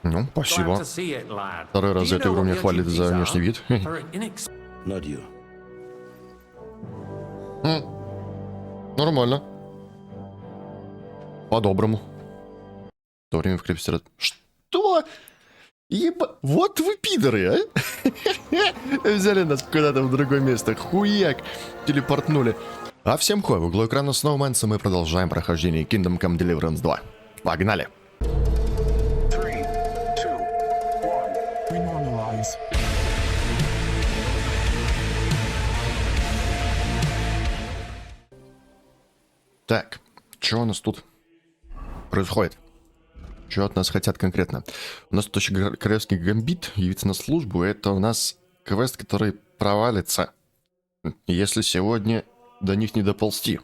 Ну, спасибо. Второй раз за эту игру меня хвалит за внешний вид. Нормально. По-доброму. В то время в крепости... Что? Вот вы пидоры, а? Взяли нас куда-то в другое место. Хуяк. Телепортнули. А всем хой, в углу экрана снова Мэнса, мы продолжаем прохождение Кингдом Кам Деливеренс 2. Погнали. Так, что у нас тут происходит? Что от нас хотят конкретно? У нас тут еще Королевский гамбит, явится на службу. Это у нас квест, который провалится, если сегодня до них не доползти.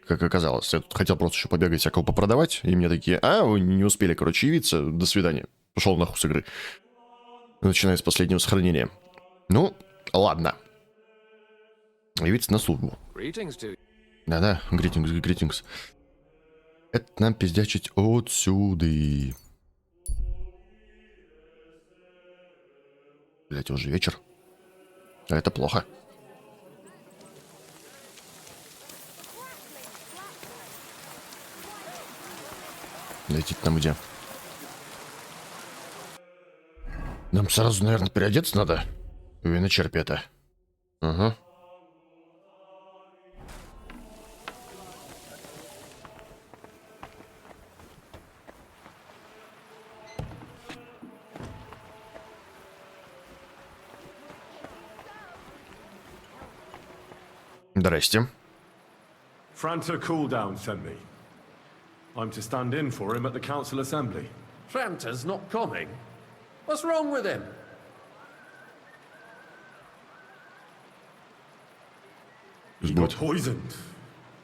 Как оказалось. Я тут хотел просто еще побегать, всякого попродавать. И мне такие, вы не успели, короче, явиться. До свидания. Пошел нахуй с игры. Начиная с последнего сохранения. Ну, ладно. Явиться на службу. Да-да, greetings. Это нам пиздячить отсюда. Блять, уже вечер. А это плохо. Летит там где? Нам сразу, наверное, переодеться надо. Виночерпий это. Ага. Здрасте. Franta Cooldown sent me. I'm to stand in for him at the council assembly. Franta's not coming? What's wrong with him? He got poisoned.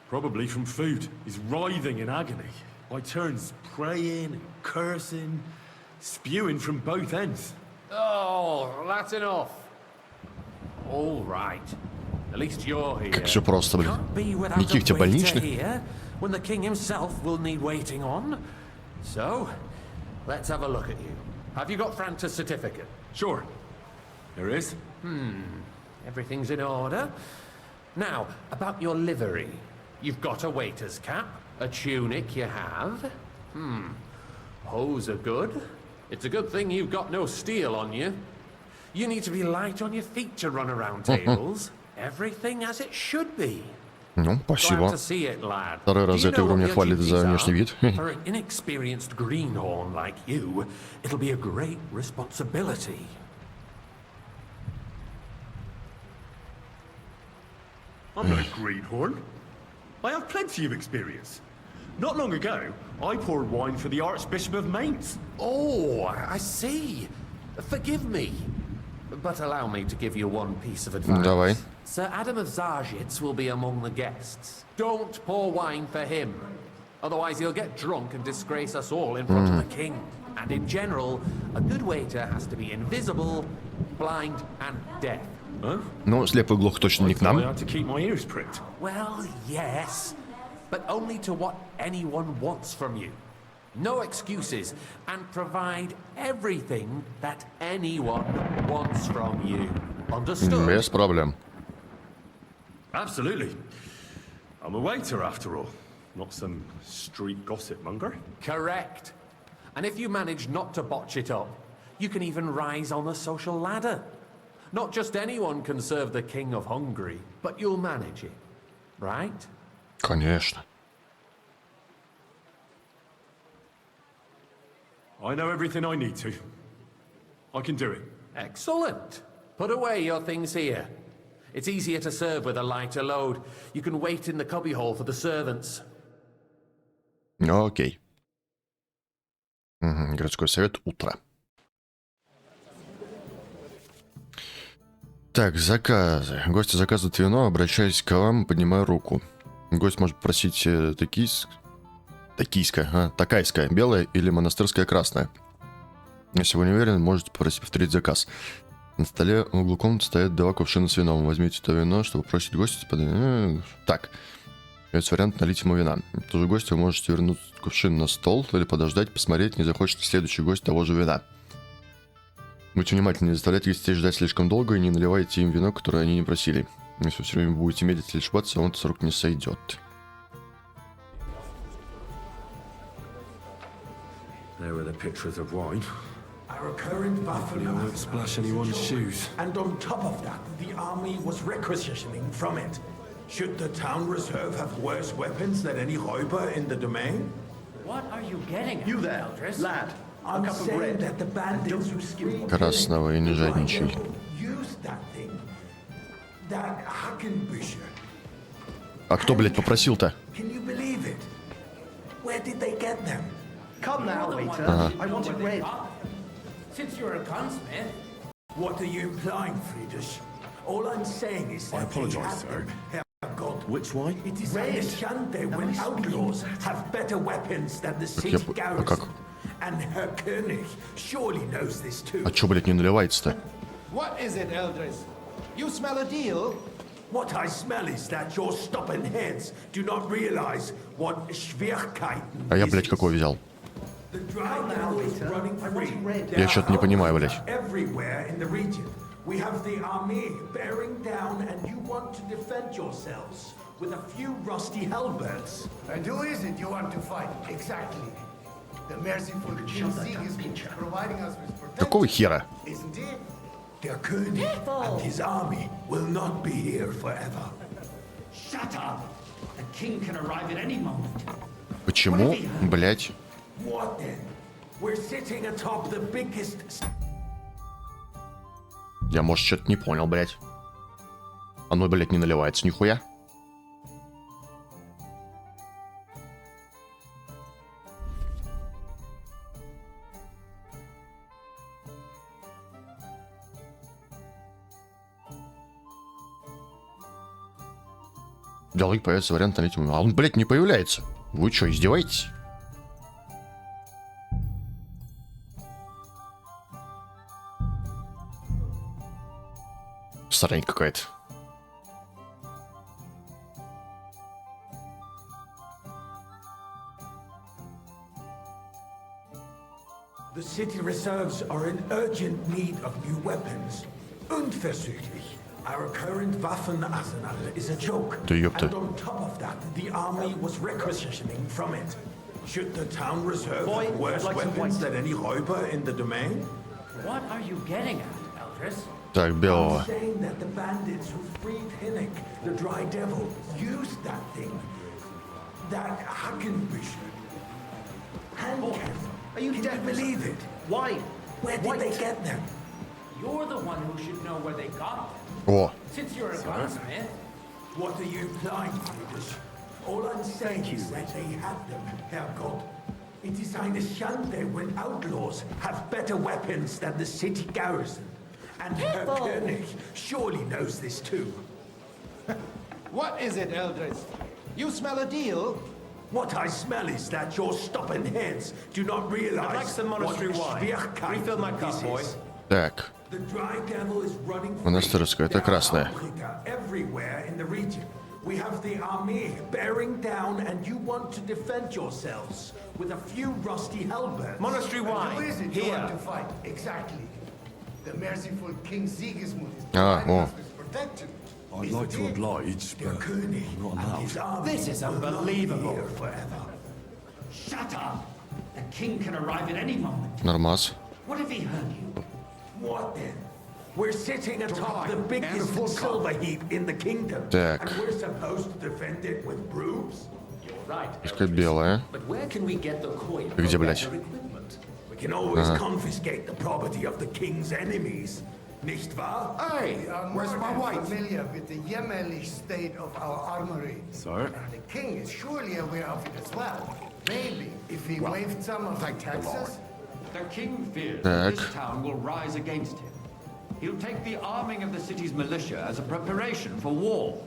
Probably from food. He's writhing in agony. By turns praying and cursing, spewing from both ends. Oh, that's enough. All right. At least you're here. Как все просто, блин. Никаких тебе больничных. When the king himself will need waiting on. So, let's have a look at you. Have you got Franta's certificate? Sure. There is. Everything's in order. Now, about your livery. You've got a waiter's cap, a tunic you have. Hose are good. It's a good thing you've got no steel on you. You need to be light on your feet to run around tables. Everything as it should be. Ну, спасибо. Второй раз за эту игру меня хвалит за внешний вид. For an inexperienced greenhorn like you, it'll be a great responsibility. I'm no greenhorn. I have plenty of experience. Not long ago, I poured wine for the Archbishop of Mainz. Oh, I see. Forgive me. But allow me to give you one piece of advice. Давай. Sir Adam of Zarучиться will be among the guests. Don't pour wine for him. Otherwise he'll get drunk and disgrace us all in front of the king. And in general, a good waiter has to be invisible, blind and deaf. Huh? Ну, слепый глух точно не к нам. I had to keep my ears pricked. Well, yes. But only to what anyone wants from you. No excuses, and provide everything that anyone wants from you. Understood? Без проблем. Absolutely. I'm a waiter after all, not some street gossip monger. Correct. And if you manage not to botch it up, you can even rise on the social ladder. Not just anyone can serve the king of Hungary, but you'll manage it. Right? Конечно. I know everything I need to. I can do it. Excellent. Put away your things here. It's easier to serve with a lighter load. You can wait in the cubbyhole for the servants. Окей. Городской совет, утро. Так, заказы. Гости заказывают вино, обращаясь к вам, поднимая руку. Гость может просить такайское, белое или монастырское красное. Если вы не уверены, можете попросить повторить заказ. На столе в углу комнаты стоят 2 кувшина с вином. Возьмите то вино, чтобы просить гостя. Так. Есть вариант налить ему вина. Тоже гостю вы можете вернуть кувшин на стол или подождать, посмотреть, не захочет ли следующий гость того же вина. Будьте внимательны, не заставляйте гостей ждать слишком долго и не наливайте им вино, которое они не просили. Если вы все время будете медлить или ошибаться, он с рук не сойдет. There were the pictures of wine. Our current Waffen Hopefully I won't splash anyone's shoes. And on top of that, the army was requisitioning from it. Should the town reserve have worse weapons than any Räuber in the domain? What are you getting at, You there, Eldris? lad. A I'm cup of saying bread. that the bandits who skip Красного и не жадничай. use that thing. That Hackenbücher. А кто, блядь, попросил-то? Can you believe it? Where did they get them? Come now, You're the waiter. one who I should know want it where they red. are. Since you're a gunsmith, What are you implying, Friedrich? All I'm saying is that I apologize, they have sir. them. Herrgott. Which wine? It is Red. a Schande when outlaws have better weapons than the city а как? garrison. And Herr König surely knows this too. А чё, блядь, не наливается-то? What is it, Eldris? You smell a deal? What I smell is that your stubborn heads do not realize what Schwierigkeiten А я, this блядь, is. какой взял? The dry now is running free. Я что-то не понимаю, блядь. Everywhere in the region. We have the army bearing down and you want to defend yourselves with a few rusty halberds. And who is it you want to fight? Exactly. The merciful King Sigismund providing us with protection. Какого хера? Isn't it? Der König and his army will not be here forever. shut up. The king can arrive at any moment. Почему, блядь? What then? We're sitting atop the biggest... Я, может, что-то не понял, блядь. Оно, блядь, не наливается нихуя. В диалоге появится вариант налить ему. А он, блядь, не появляется. Вы что, издеваетесь? Срань какая-то. The city reserves are in urgent need of new weapons. Unversüglich. Our current Waffenarsenal is a joke. Да ёпта. And on top of that, the army was requisitioning from it. Should the town reserve have worse like some weapons white. than any Räuber in the domain? What are you getting at, Eldris? Так, белого. I'm saying that the bandits who freed Hinnick, the Dry Devil, used that thing. That Hackenbücher. Hand cannon. Are you Can deaf? you believe it? Why? Where did they get them? You're the one who should know where they got them. О, Since you're a gunsmith, What are you implying, Friedrich? All I'm saying is that they have them, Herrgott. It is eine Schande when outlaws have better weapons than the city garrison. And Herr König surely knows this too. What is it, Eldris? You smell a deal? What I smell is that your stubborn heads do not realize I'd like some monastery what wine. Schwierigkeiten Refill my cup, this boy. is. так. The Dry Devil is running free. Монастырская, это There are красная. Africa everywhere in the region. We have the army bearing down and you want to defend yourselves with a few rusty halberds. Monastery And who wine. is it you want Here. to fight? Exactly. The merciful King Sigismund is Ah, providing oh. us with protection. I'd like to oblige, Der but König not and allowed. his army This is will not be unbelievable. here forever. shut up. The king can arrive at any moment. Нормас. What if he heard you? What then? We're sitting atop Dry the biggest and full silver heap in the kingdom. Так. And we're supposed to defend it with brooms? You're right. Пускай белая. But where can we get the coin Где, for блядь? better equipment? We can always confiscate the property of the king's enemies. Nicht wahr? Hey, where's my wife? Familiar with the jämmerlich state of our armory. Sir? The king is surely aware of it as well. Maybe if he waived some of the taxes. The king fears Так. that this town will rise against him. He'll take the arming of the city's militia as a preparation for war.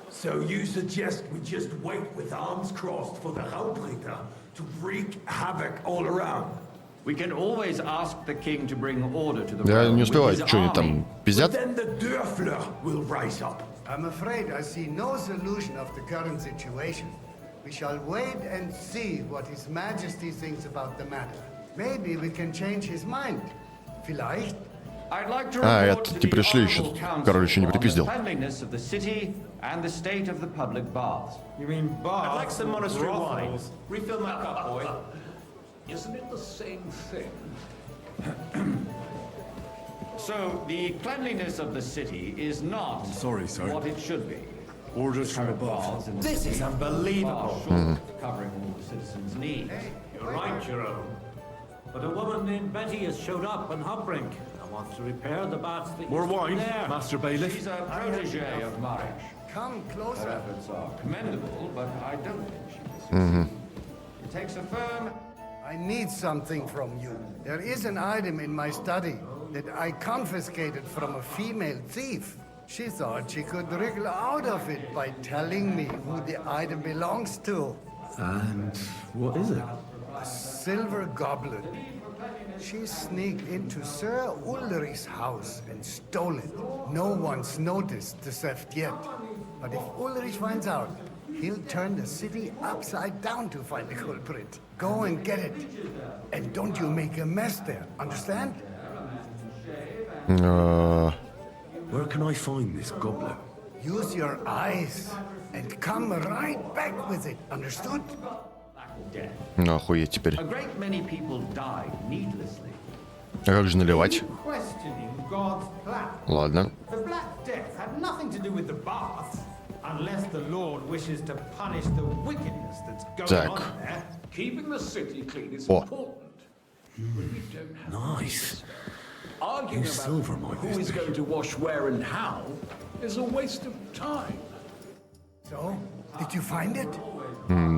So you suggest we just wait with arms crossed for the Raubritter to wreak havoc all around? We can always ask the king to bring order to the Я realm не with успеваю. his Что они army. там But пиздят? then the Dörfler will rise up. I'm afraid I see no solution of the current situation. We shall wait and see what His Majesty thinks about the matter. Maybe we can change his mind. Vielleicht. I'd like to А, report это to не the пришли еще. Honorable Council Король еще не on the припиздил. cleanliness of the city and the state of the public baths. You mean baths? I'd like some monastery wine. brothels? Refill my cup, boy. Isn't it the same thing? So, the cleanliness of the city is not sorry, sir. what it should be. Orders from Current above. baths in the This city is are unbelievable. far short of covering all the citizens' needs. You're right, Jerome. But a woman named Betty has showed up in Hubbrink and wants to repair the baths that More used to be wine, there. Master Bailiff. She's a protege of Marish. Come Her closer. efforts are commendable, but I don't think she will succeed. It takes a firm. I need something from you. There is an item in my study that I confiscated from a female thief. She thought she could wriggle out of it by telling me who the item belongs to. And what is it? A silver goblet. She sneaked into Sir Ulrich's house and stole it. No one's noticed the theft yet. But if Ulrich finds out, he'll turn the city upside down to find the culprit. Go and get it. And don't you make a mess there, understand? Where can I find this goblet? Use your eyes and come right back with it, understood? Death. Ну, охуеть теперь. A great many people died needlessly. А как же наливать? Questioning God's plan. Ладно. The Black Death had nothing to do with the baths, unless the Lord wishes to punish the wickedness that's going Так. on there. Keeping the city clean is О. important. But we don't have Nice. Arguing Use silver, my about who is business. going to wash where and how is a waste of time. So, did you find it?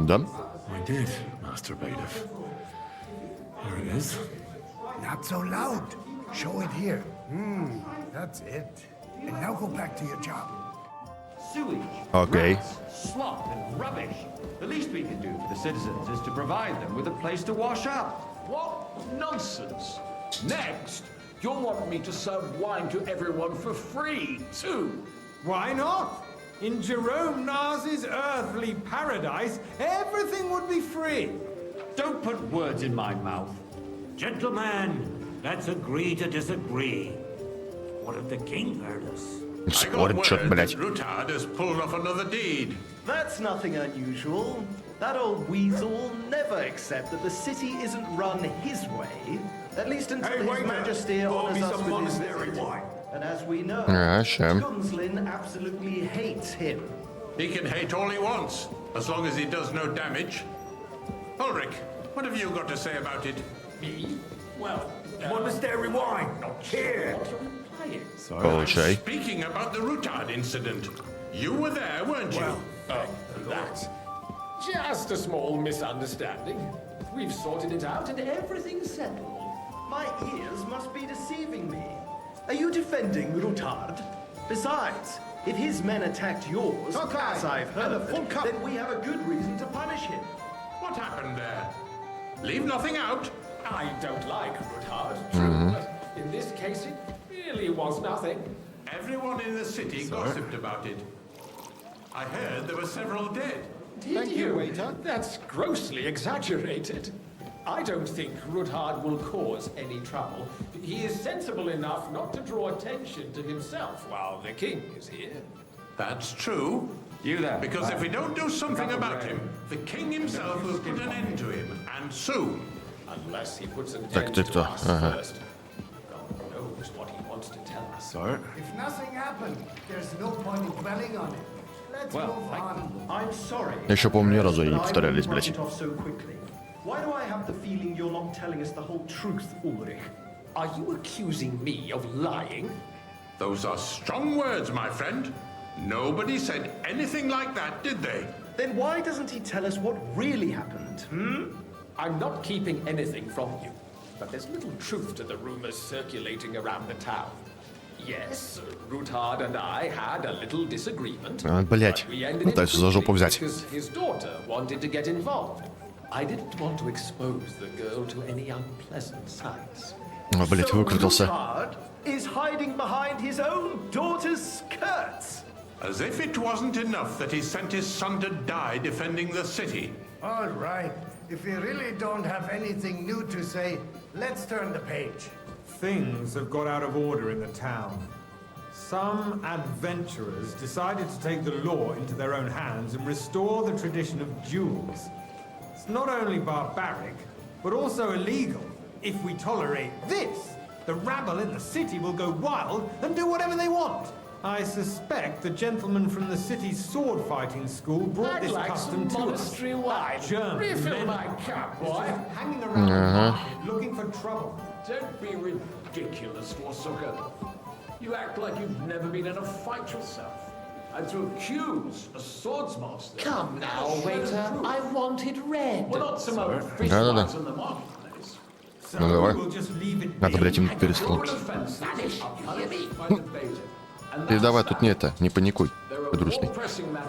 Да. I did, Master Bailiff. Here it is. Not so loud. Show it here. That's it. And now go back to your job. Sewage, Окей. rats, slop, and rubbish. The least we can do for the citizens is to provide them with a place to wash up. What nonsense! Next, you'll want me to serve wine to everyone for free, too. Why not? In Jerome Nars's earthly paradise, everything would be free. Don't put words in my mouth. Gentlemen, let's agree to disagree. What if the king heard us? Спорит что-то, блядь. Rutard has pulled off another deed. That's nothing unusual. That old weasel will never accept that the city isn't run his way, at least until His Majesty honors us with his visit. And as we know, А, ща. Gunslin absolutely hates him. He can hate all he wants, as long as he does no damage. Ulrich, what have you got to say about it? Me? Well, Monastery wine, here. Получай. Speaking about the Rutard incident, you were there, weren't you? that. Just a small misunderstanding. We've sorted it out and everything's settled. My ears must be deceiving me. Are you defending Rutard? Besides, if his men attacked yours, as I've heard, then we have a good reason to punish him. What happened there? Leave nothing out. I don't like Rutard, true, but in this case it really was nothing. Everyone in the city gossiped about it. I heard there were several dead. Thank you, waiter. That's grossly exaggerated. I don't think Rutard will cause any trouble. He is sensible enough not to draw attention to himself while the king is here. That's true. You there. Because if we don't do something about him, the king himself will put an end to him, and soon. Unless he puts an Так, end ты to кто? us Ага. first. God knows what he wants to tell us. Sir? If nothing happened, there's no point in dwelling on it. Let's Well, move on. I'm sorry. Я еще помню, ни разу они не but I повторялись, wouldn't блядь. write it off so quickly. Why do I have the feeling you're not telling us the whole truth, Ulrich? Are you accusing me of lying? Those are strong words, my friend. Nobody said anything like that, did they? Then why doesn't he tell us what really happened? I'm not keeping anything from you, but there's little truth to the rumors circulating around the town. Yes, Rutard and I had a little disagreement. Блять. but we ended it Пытаюсь за жопу quickly взять. because his daughter wanted to get involved. I didn't want to expose the girl to any unpleasant sights. О, блять, So выкрутился. Rutard is hiding behind his own daughter's skirts. As if it wasn't enough that he sent his son to die defending the city. All right. If you really don't have anything new to say, let's turn the page. Things have got out of order in the town. Some adventurers decided to take the law into their own hands and restore the tradition of duels. It's not only barbaric, but also illegal. If we tolerate this, the rabble in the city will go wild and do whatever they want. I suspect the gentleman from the city's sword-fighting school brought this custom to us. Monastery wine. Refill my cup, boy. Hanging around the market looking for trouble. Don't be ridiculous, Forsooker. You act like you've never been in a fight yourself. And to accuse a swordsmaster... Come now, waiter. I wanted red. We're not some old fish Да-да-да. wives in the marketplace. Ну давай. We'll just leave it Надо, be. блядь, им перестолбить. Передавай, тут не это, не паникуй, подручный.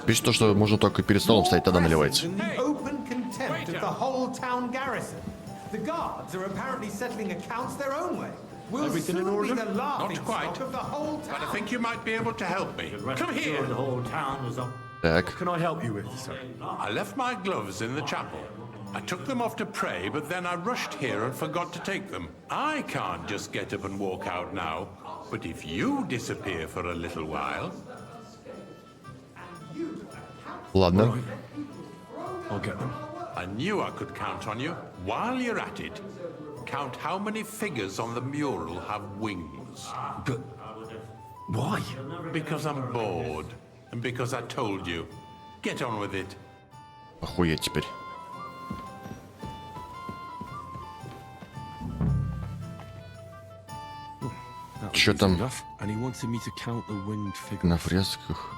Пишет то, что можно только перед столом стоять, тогда наливается. Open contempt of the whole town garrison. The guards are apparently settling accounts their own way. We'll Everything in soon order? be the laughing Not quite. stock of the whole town. But I think you might be able to help me. Come here. The whole town was up. Так, Can I help you with, sir? I left my gloves in the chapel. I took them off to pray, but then I rushed here and forgot to take them. I can't just get up and walk out now. But if you disappear for a little while... ладно. I'll get them. I knew I could count on you. While you're at it, count how many figures on the mural have wings. But why? Because I'm bored. And because I told you. Get on with it. Охуеть теперь. Чё там на фресках?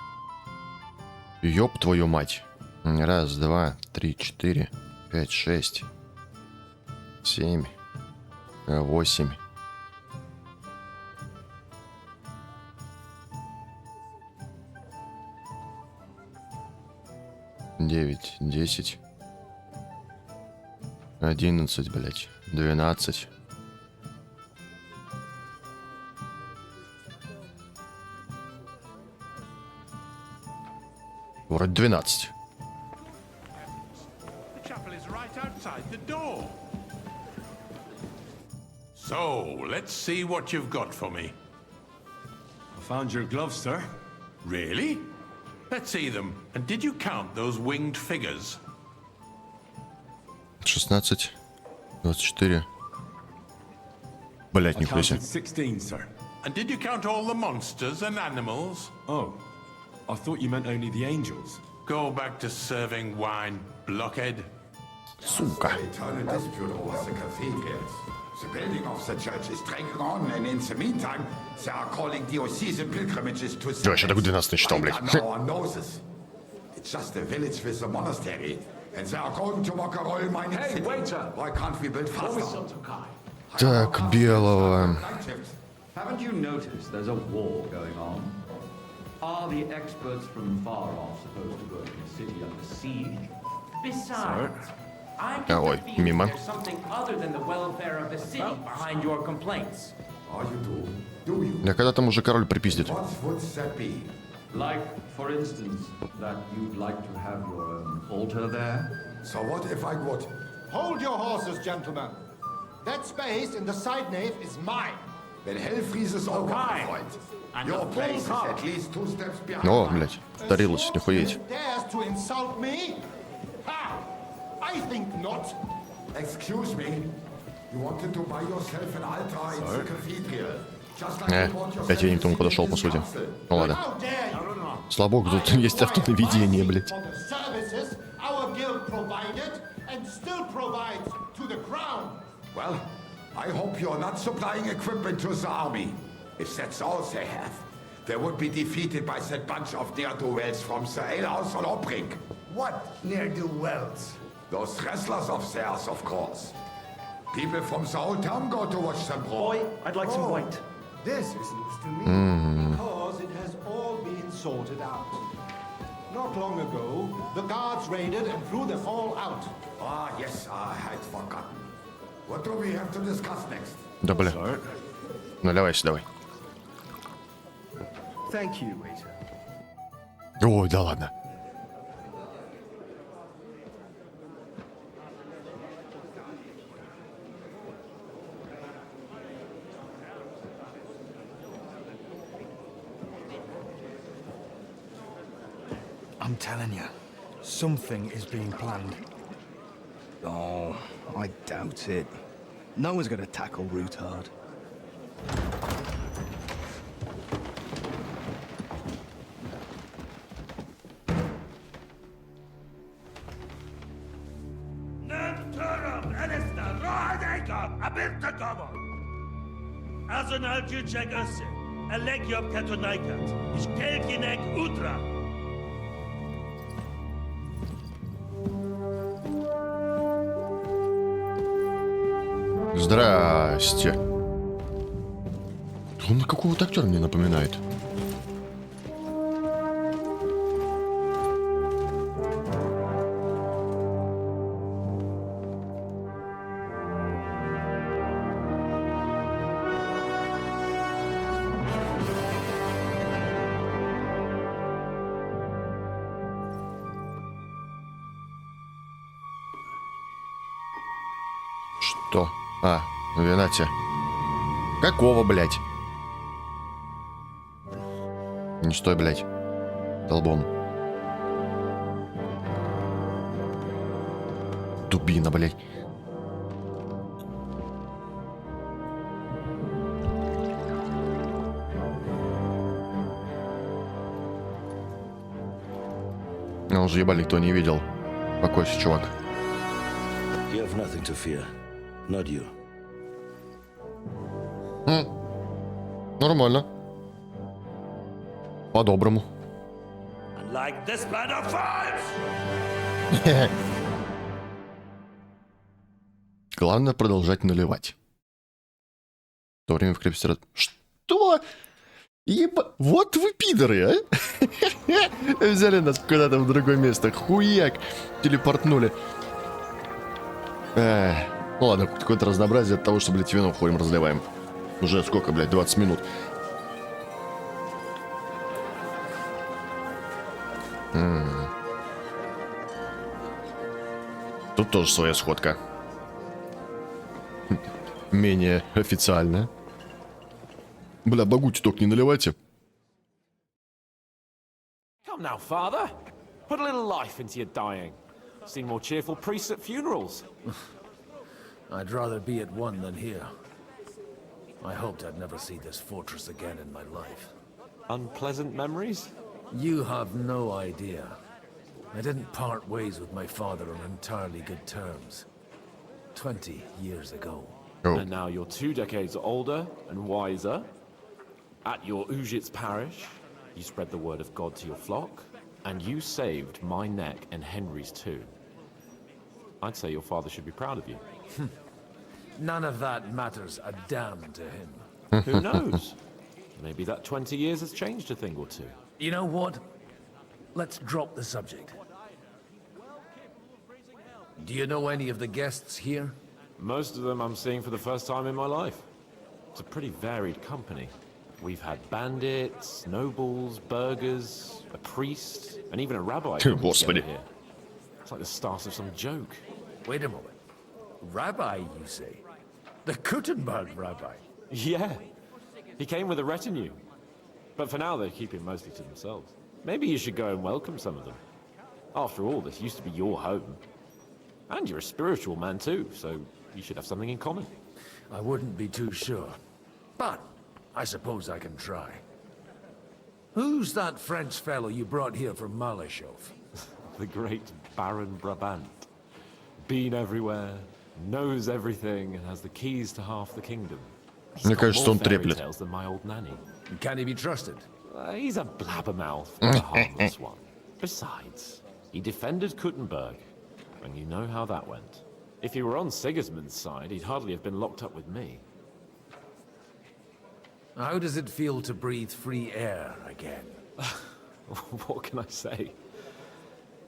Ёб твою мать. Раз, два, три, четыре, пять, шесть, 7, 8. Девять, 10, 11, блять, 12. Вроде 12. The chapel is right outside the door. So, let's see what you've got for me. I found your gloves, sir. Really? Let's see them. And did you count those winged figures? 16, 24. Блять, I нихуя себе. counted 16, sir. And did you count all the monsters and animals? Oh, I thought you meant only the angels. Go back to serving wine, blockhead. Сука. Eternal dispute over the cathedrals. The building of the church is dragging on, and in the meantime, they are calling diocesan pilgrimages to Чё, еще такой 12 читал, блядь. our noses. It's just a village with a monastery, and they are going to mock a royal mining Hey, city. waiter! Why can't we build What was faster? Sotokai? Так, белого. Haven't you noticed there's a war going on? Are the experts from far off supposed to go to the city under siege? Besides, I get Ой, the feeling мимо. there's something other than the welfare of the city behind your complaints. Are you do? Do you? Да когда там уже король припиздит? What would that be? Like, for instance, that you'd like to have your own altar there? So what if I would? Hold your horses, gentlemen. That space in the side nave is mine. When hell freezes over, my friend. Your place is at least 2 steps behind. О, блять, старилась, нихуеть. Dares to insult me? Ha! I think not. Excuse me. You wanted to buy yourself an altar in the cathedral. Just like you bought yourself Опять я не к тому подошел, по сути. Ну ладно. Слава богу, тут есть автонаведение, блять. For the services our guild provided and still provides to the crown. Well, I hope you're not supplying equipment to the army. If that's all they have, they would be defeated by that bunch of ne'er-do-wells from the alehouse on Obrink. What ne'er-do-wells? Those wrestlers of theirs, of course. People from the whole town go to watch them brawl. Boy, I'd like some white. This is news to me. Because it has all been sorted out. Not long ago, the guards raided and threw them all out. Ah, yes, I had forgotten. What do we have to discuss next? Да, бля. Наливайся давай. Thank you, waiter. Ой, да ладно. I'm telling you, something is being planned. Oh, I doubt it. No one's gonna tackle Root hard. Здрасте. Он на какого-то актера мне напоминает. Что? А, винате. Какого, блядь? Не стой, блядь. Долбом. Дубина, блядь. Он же ебать никто не видел. Покойся, чувак. You have nothing to fear. Not you. Нормально. По-доброму. Like this plan of fights! Главное продолжать наливать. В то время в крепости... Что? Вот вы пидоры, а? Взяли нас куда-то в другое место. Хуяк. Телепортнули. Ну ладно, какое-то разнообразие от того, что, блядь, вино ходим разливаем. Уже сколько, блядь, 20 минут. Тут тоже своя сходка. Менее официальная. Бля, богути только не наливайте. Come now, father. Put a little life into your dying. Seen more cheerful priests at funerals. I'd rather be at one than here. I hoped I'd never see this fortress again in my life. Unpleasant memories? You have no idea. I didn't part ways with my father on entirely good terms. 20 years ago. Oh. And now you're 2 decades older and wiser. At your Ujit's parish, you spread the word of God to your flock, and you saved my neck and Henry's too. I'd say your father should be proud of you. None of that matters a damn to him. Who knows? Maybe that 20 years has changed a thing or two. You know what? Let's drop the subject. Do you know any of the guests here? Most of them I'm seeing for the first time in my life. It's a pretty varied company. We've had bandits, nobles, burghers, a priest, and even a rabbi comes together here. It's like the start of some joke. Wait a moment. Rabbi, you say? The Kuttenberg rabbi? Yeah. He came with a retinue. But for now, they're keeping mostly to themselves. Maybe you should go and welcome some of them. After all, this used to be your home. And you're a spiritual man too, so you should have something in common. I wouldn't be too sure. But I suppose I can try. Who's that French fellow you brought here from Malashov? The great Baron Brabant. Been everywhere, knows everything, and has the keys to half the kingdom. Мне кажется, он треплет. Than my old nanny. Can he be trusted? He's a blabbermouth, but a harmless one. Besides, he defended Kuttenberg, and you know how that went. If he were on Sigismund's side, he'd hardly have been locked up with me. How does it feel to breathe free air again? What can I say?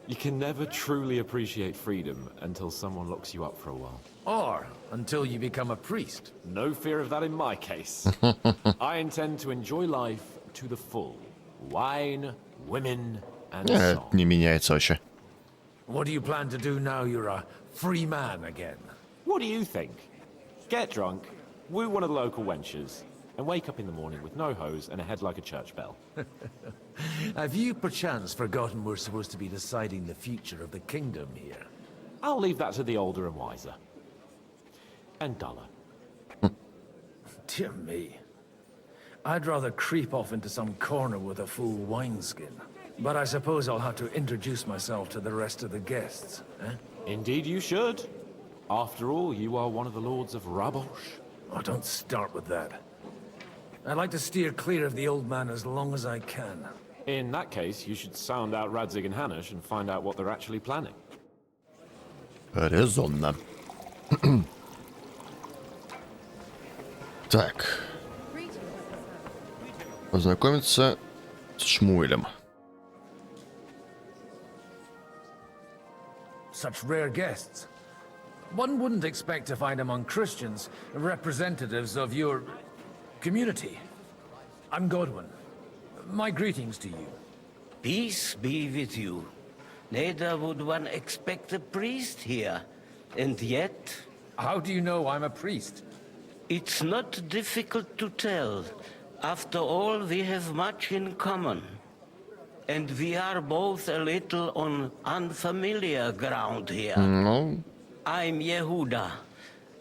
You can never truly appreciate freedom until someone locks you up for a while. Or until you become a priest. No fear of that in my case. I intend to enjoy life to the full. Wine, women, and song. Это не меняется вообще. What do you plan to do now you're a free man again? What do you think? Get drunk, woo one of the local wenches, and wake up in the morning with no hose and a head like a church bell. Have you perchance forgotten we're supposed to be deciding the future of the kingdom here? I'll leave that to the older and wiser. And duller. Dear me. I'd rather creep off into some corner with a full wineskin. But I suppose I'll have to introduce myself to the rest of the guests, eh? Indeed you should. After all, you are one of the lords of Rabosh. Oh, don't start with that. I'd like to steer clear of the old man as long as I can. In that case, you should sound out Radzig and Hanush and find out what they're actually planning. Резонно. Так. Познакомиться с Шмуэлем. Such rare guests. One wouldn't expect to find among Christians representatives of your community. I'm Godwin. My greetings to you. Peace be with you. Neither would one expect a priest here. And yet... How do you know I'm a priest? It's not difficult to tell. After all, we have much in common. And we are both a little on unfamiliar ground here. No. I'm Yehuda,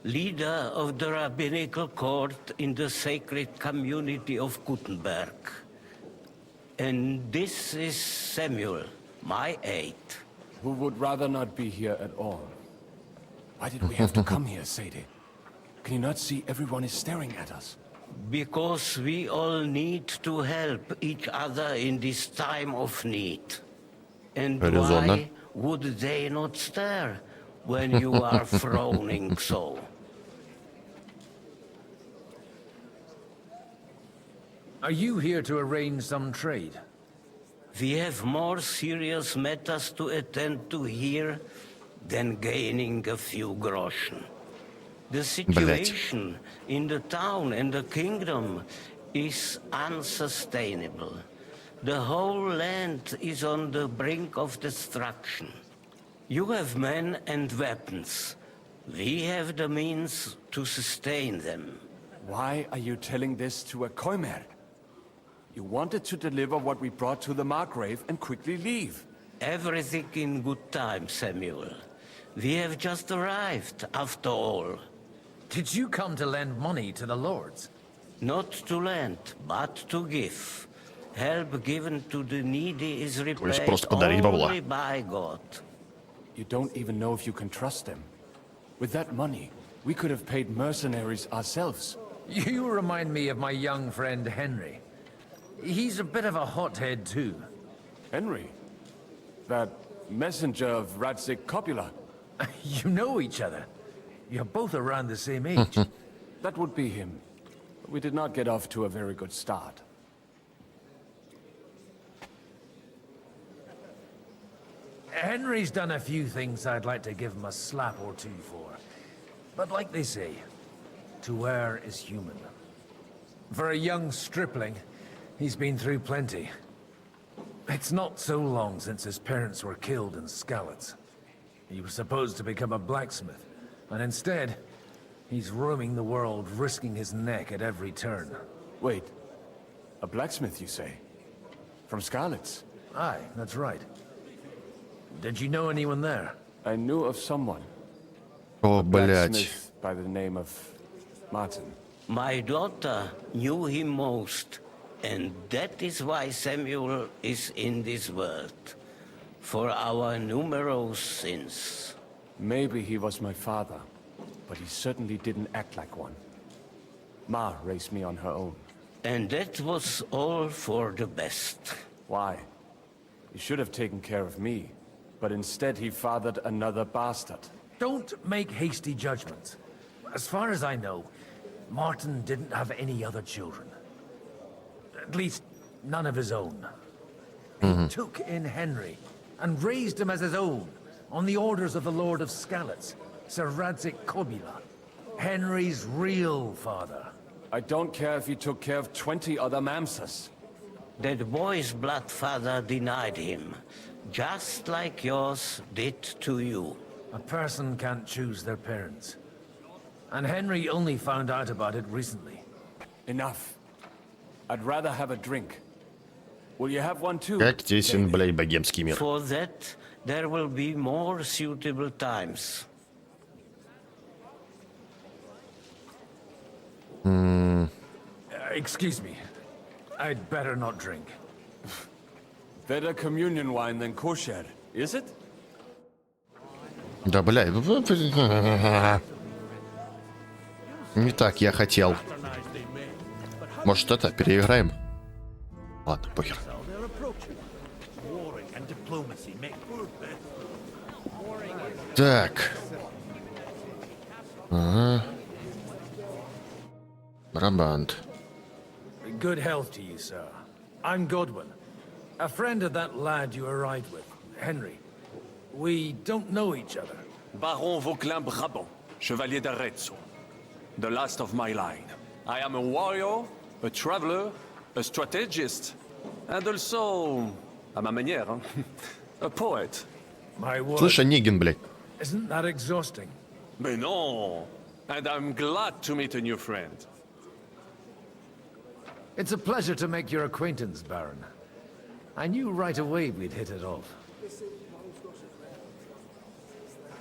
leader of the rabbinical court in the sacred community of Gutenberg. And this is Samuel, my aide. Who would rather not be here at all. Why did we have to come here, Sadie? Can you not see everyone is staring at us? Because we all need to help each other in this time of need. And why would they not stare when you are frowning so? Are you here to arrange some trade? We have more serious matters to attend to here than gaining a few groschen. The situation in the town and the kingdom is unsustainable. The whole land is on the brink of destruction. You have men and weapons. We have the means to sustain them. Why are you telling this to a Koimer? You wanted to deliver what we brought to the Margrave and quickly leave. Everything in good time, Samuel. We have just arrived, after all. Did you come to lend money to the lords? Not to lend, but to give. Help given to the needy is repaid only by God. You don't even know if you can trust them. With that money, we could have paid mercenaries ourselves. You remind me of my young friend Henry. He's a bit of a hothead too. Henry? That messenger of Radzig Copula? You know each other. You're both around the same age. That would be him. We did not get off to a very good start. Henry's done a few things I'd like to give him a slap or two for. But like they say, to err is human. For a young stripling, he's been through plenty. It's not so long since his parents were killed in Skalitz. He was supposed to become a blacksmith, and instead, he's roaming the world, risking his neck at every turn. Wait, a blacksmith, you say? From Skalitz? Aye, that's right. Did you know anyone there? I knew of someone. О, a blacksmith by the name of Martin. My daughter knew him most, and that is why Samuel is in this world. For our numerous sins. Maybe he was my father, but he certainly didn't act like one. Ma raised me on her own. And that was all for the best. Why? He should have taken care of me, but instead he fathered another bastard. Don't make hasty judgments. As far as I know, Martin didn't have any other children. At least, none of his own. He took in Henry, and raised him as his own, on the orders of the Lord of Skalitz, Sir Radzig Kobyla, Henry's real father. I don't care if he took care of 20 other mamsas. that boy's blood father denied him, just like yours did to you. A person can't choose their parents. And Henry only found out about it recently. Enough. I'd rather have a drink. Will you have one too? Как тесен, блядь, богемский мир. For that, there will be more suitable times. Excuse me. I'd better not drink. Better communion wine than kosher, is it? Да, бля. Не так я хотел. Может, это переиграем? Ладно, похер. Так. Ага. Брабант. Good health to you, sir. I'm Godwin, a friend of that lad you arrived with, Henry. We don't know each other. Baron Vauquelin Brabant, Chevalier d'Arezzo. The last of my line. I am a warrior, a traveler, a strategist, and also, à ma manière, a poet. My word. Слышь, Онегин, блядь. Isn't that exhausting? Mais non! And I'm glad to meet a new friend. It's a pleasure to make your acquaintance, Baron. I knew right away we'd hit it off.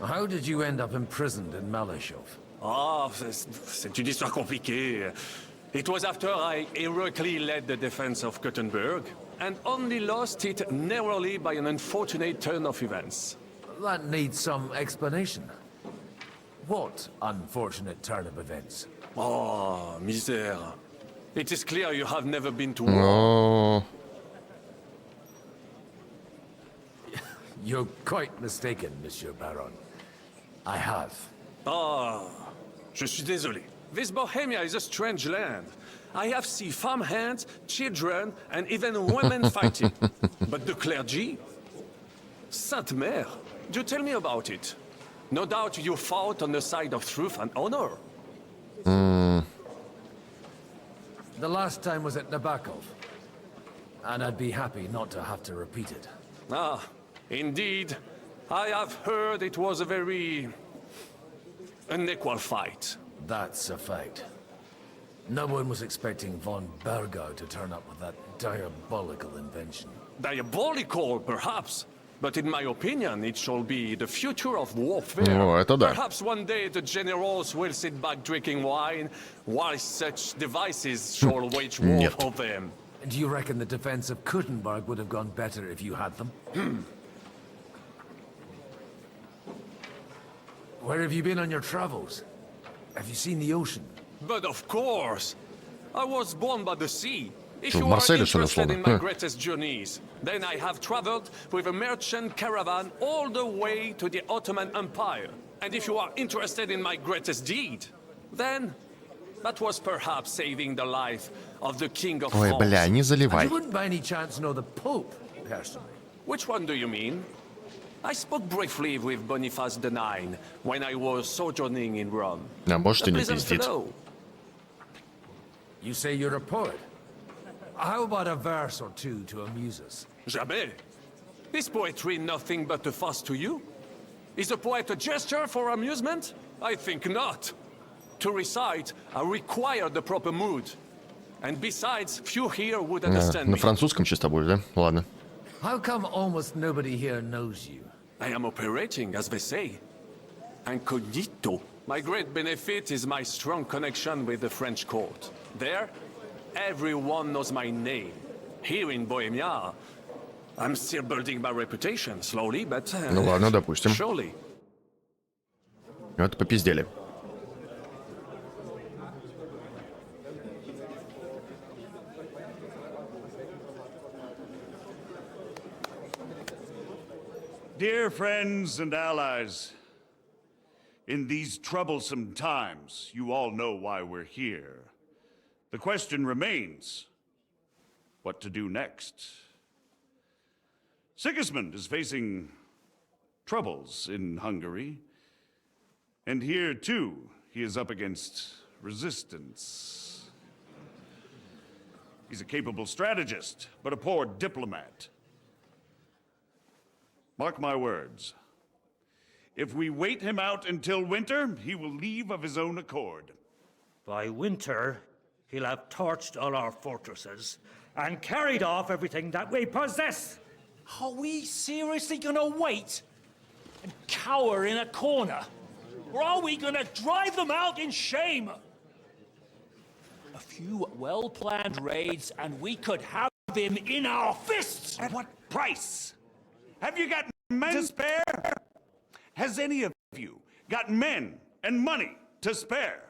How did you end up imprisoned in Malashov? Ah, c'est une histoire compliquée. It was after I heroically led the defense of Gothenburg, and only lost it narrowly by an unfortunate turn of events. That needs some explanation. What unfortunate turn of events? Oh, misère. It is clear you have never been to war. No. You're quite mistaken, Monsieur Baron. I have. Ah, je suis désolé. This Bohemia is a strange land. I have seen farmhands, children, and even women fighting. But the clergy? Sainte Mère, do tell me about it. No doubt you fought on the side of truth and honor. The last time was at Nabokov. And I'd be happy not to have to repeat it. Ah, indeed. I have heard it was a very unequal fight. That's a fact. No one was expecting von Bergau to turn up with that diabolical invention. Diabolical, perhaps. But in my opinion, it shall be the future of warfare. Ну, это да. Perhaps one day the generals will sit back drinking wine, while such devices shall wage war Нет. for them. Do you reckon the defense of Kuttenberg would have gone better if you had them? Where have you been on your travels? Have you seen the ocean? But of course! I was born by the sea. If Что, в you are Марселе, что ли, interested in условно? my greatest journeys, then I have traveled with a merchant caravan all the way to the Ottoman Empire. And if you are interested in my greatest deed, then that was perhaps saving the life of the King of Ой, France. бля, не And заливай. you wouldn't by any chance know the Pope, personally? Which one do you mean? I spoke briefly with Boniface IX when I was sojourning in Rome. А может A и не pleasant пиздит. fellow. You say you're a poet. How about a verse or two to amuse us? Jamais. Is poetry nothing but a fuss to you? Is a poet a gesture for amusement? I think not. To recite, I require the proper mood. And besides, few here would understand На me. французском чисто будет, да? Ладно. How come almost nobody here knows you? I am operating, as they say. Incognito. My great benefit is my strong connection with the French court. There, everyone knows my name. Here in Bohemia, I'm still building my reputation, slowly, but Ну ладно, допустим. surely. Вот попиздели. Dear friends and allies, in these troublesome times, you all know why we're here. The question remains, what to do next? Sigismund is facing troubles in Hungary, and here, too, he is up against resistance. He's a capable strategist, but a poor diplomat. Mark my words. If we wait him out until winter, he will leave of his own accord. By winter, he'll have torched all our fortresses and carried off everything that we possess. Are we seriously gonna wait and cower in a corner? Or are we gonna drive them out in shame? A few well-planned raids and we could have him in our fists! At what price? Have you got men to spare? Has any of you got men and money to spare?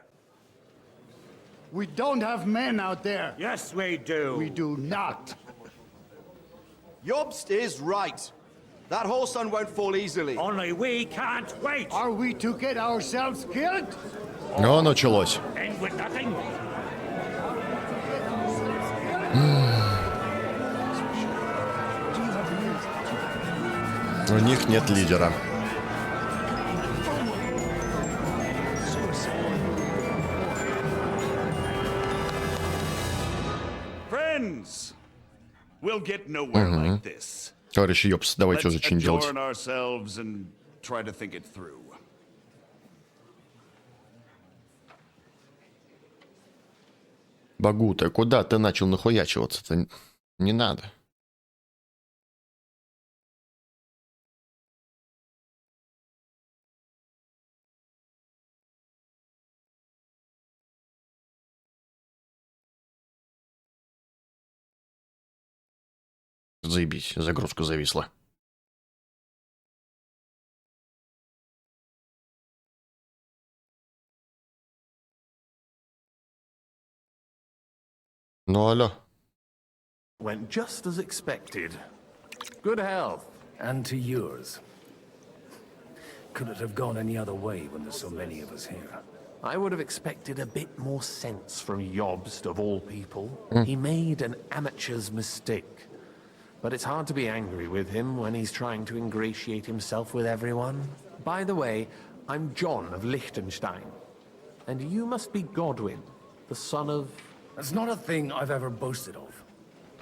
We don't have men out there. Yes, we do. We do not. Jobst is right. That whole sun won't fall easily. Only we can't wait. Are we to get ourselves killed? Но началось. End with nothing. У них нет лидера. Friends, we'll get nowhere like this. Товарищ Йобс, давайте уже Let's что-нибудь делать. adorn ourselves and try to think it through. Багута, куда ты начал нахуячиваться-то? Не надо. Заебись, загрузка зависла. Ну, алло. Went just as expected. Good health. And to yours. Could it have gone any other way when there's so many of us here? I would have expected a bit more sense from Jobst, of all people. Mm. He made an amateur's mistake. But it's hard to be angry with him when he's trying to ingratiate himself with everyone. By the way, I'm John of Lichtenstein. And you must be Godwin, the son of... That's not a thing I've ever boasted of.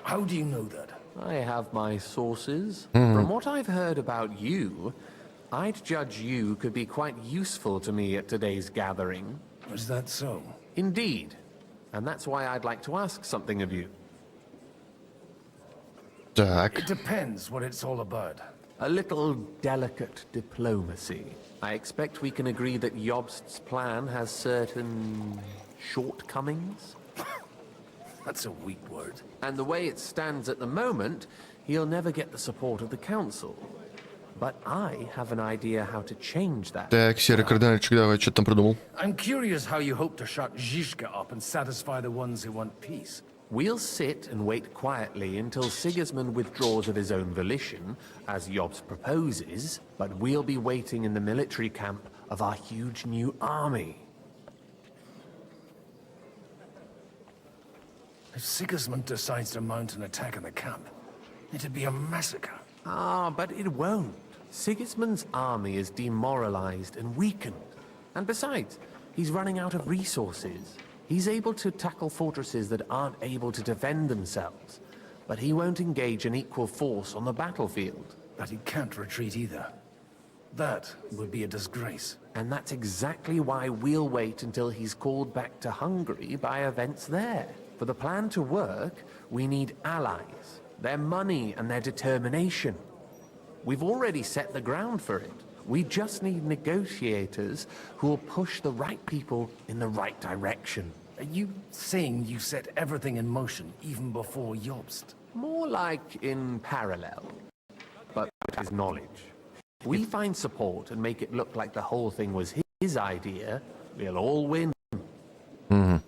How do you know that? I have my sources. Mhm. From what I've heard about you, I'd judge you could be quite useful to me at today's gathering. Is that so? Indeed. And that's why I'd like to ask something of you. Так. It depends what it's all about. A little delicate diplomacy. I expect we can agree that Jobst's plan has certain shortcomings. That's a weak word. And the way it stands at the moment, he'll never get the support of the council. But I have an idea how to change that. Так, серый кардинальчик, давай, что ты там придумал? I'm curious how you hope to shut Zizka up and satisfy the ones who want peace. We'll sit and wait quietly until Sigismund withdraws of his own volition, as Jobst proposes, but we'll be waiting in the military camp of our huge new army. If Sigismund decides to mount an attack on the camp, it'd be a massacre. Ah, but it won't. Sigismund's army is demoralized and weakened. And besides, he's running out of resources. He's able to tackle fortresses that aren't able to defend themselves, but he won't engage an equal force on the battlefield. But he can't retreat either. That would be a disgrace. And that's exactly why we'll wait until he's called back to Hungary by events there. For the plan to work, we need allies, their money and their determination. We've already set the ground for it. We just need negotiators who will push the right people in the right direction. Are you saying you set everything in motion even before Jobst? More like in parallel, but with his knowledge. We find support and make it look like the whole thing was his idea, we'll all win. Mm-hmm.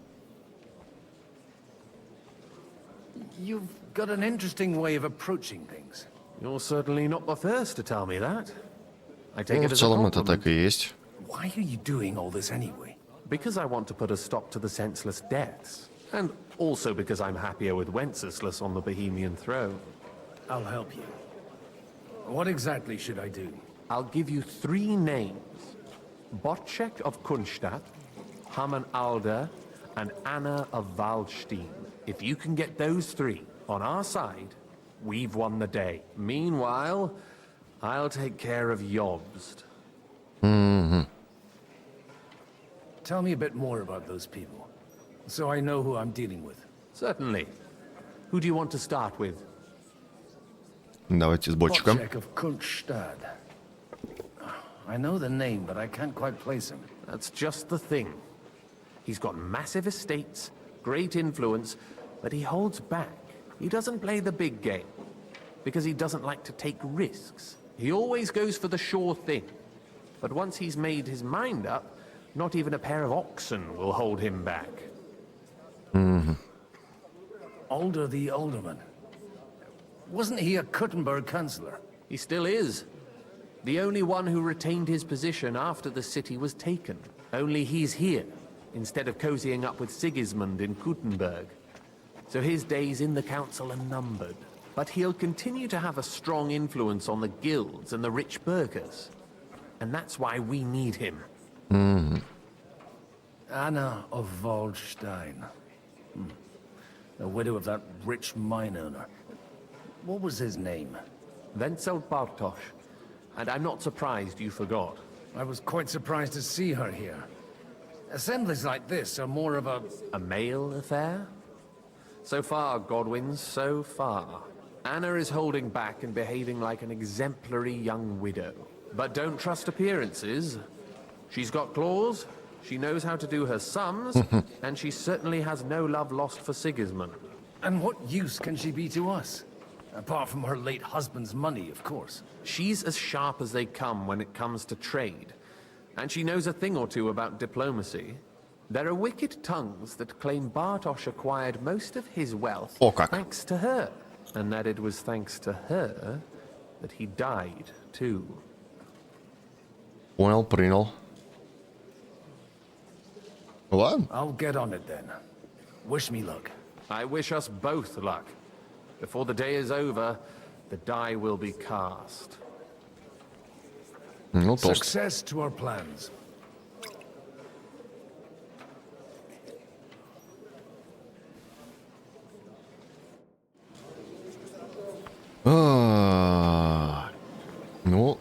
You've got an interesting way of approaching things. You're certainly not the first to tell me that. I take Ну, it в as a целом это compliment. так и есть. Why are you doing all this anyway? Because I want to put a stop to the senseless deaths. And also because I'm happier with Wenceslas on the Bohemian throne. I'll help you. What exactly should I do? I'll give you 3 names. Boceka of Kунштата, Gamana Aдлera, and Anna of Waldstein. If you can get those three on our side, we've won the day. Meanwhile, I'll take care of Yobst. Tell me a bit more about those people, so I know who I'm dealing with. Certainly. Who do you want to start with? Давайте с Бочека. Boceka of Kунштата. I know the name, but I can't quite place him. That's just the thing. He's got massive estates, great influence, but he holds back. He doesn't play the big game, because he doesn't like to take risks. He always goes for the sure thing. But once he's made his mind up, not even a pair of oxen will hold him back. Alder the Alderman. Wasn't he a Kuttenberg councillor? He still is. The only one who retained his position after the city was taken. Only he's here, instead of cozying up with Sigismund in Kuttenberg. So his days in the council are numbered. But he'll continue to have a strong influence on the guilds and the rich burghers. And that's why we need him. Anna of Waldstein. The widow of that rich mine owner. What was his name? Wenzel Bartosz. And I'm not surprised you forgot. I was quite surprised to see her here. Assemblies like this are more of a... A male affair? So far, Godwins, so far. Anna is holding back and behaving like an exemplary young widow. But don't trust appearances. She's got claws, she knows how to do her sums, and she certainly has no love lost for Sigismund. And what use can she be to us? Apart from her late husband's money, of course. She's as sharp as they come when it comes to trade. And she knows a thing or two about diplomacy. There are wicked tongues that claim Bartosz acquired most of his wealth thanks to her. And that it was thanks to her that he died, too. Понял, принял. Ладно. I'll get on it then. Wish me luck. I wish us both luck. Before the day is over, the die will be cast. Ну, толк. Success to our plans. Ну,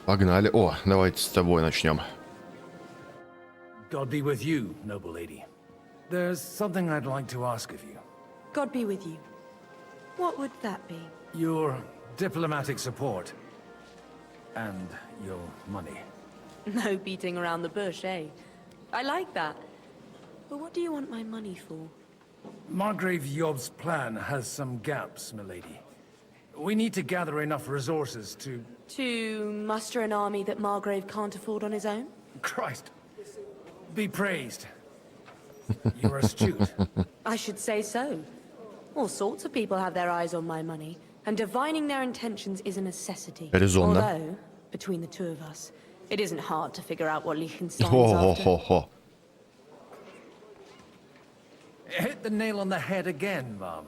погнали. О, давайте с тобой начнем. God be with you, noble lady. There's something I'd like to ask of you. God be with you. What would that be? Your diplomatic support. And your money. No beating around the bush, eh? I like that. But what do you want my money for? Margrave Yob's plan has some gaps, milady. We need to gather enough resources to... To muster an army that Margrave can't afford on his own? Christ. Be praised. You are astute. I should say so. All sorts of people have their eyes on my money, and divining their intentions is a necessity. Резонно. Although, between the two of us, it isn't hard to figure out what Lichtenstein's after. Hit the nail on the head again, Mom.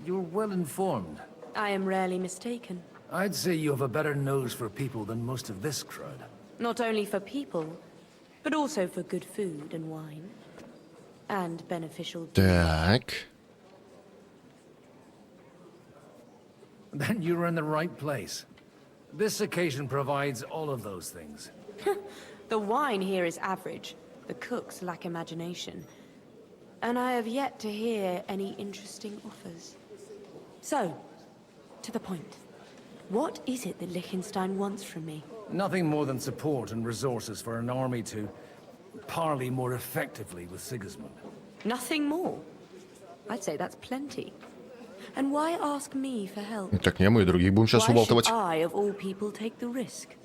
You're well informed. I am rarely mistaken. I'd say you have a better nose for people than most of this crowd. Not only for people, but also for good food and wine. And beneficial... Так. Then you're in the right place. This occasion provides all of those things. The wine here is average. The cooks lack imagination. And I have yet to hear any interesting offers. So, to the point. What is it that Lichtenstein wants from me? Nothing more than support and resources for an army to parley more effectively with Sigismund. Nothing more? I'd say that's plenty. And why ask me for help? Так, не мы и других будем сейчас убалтывать. Why should I, of all people, take the risk?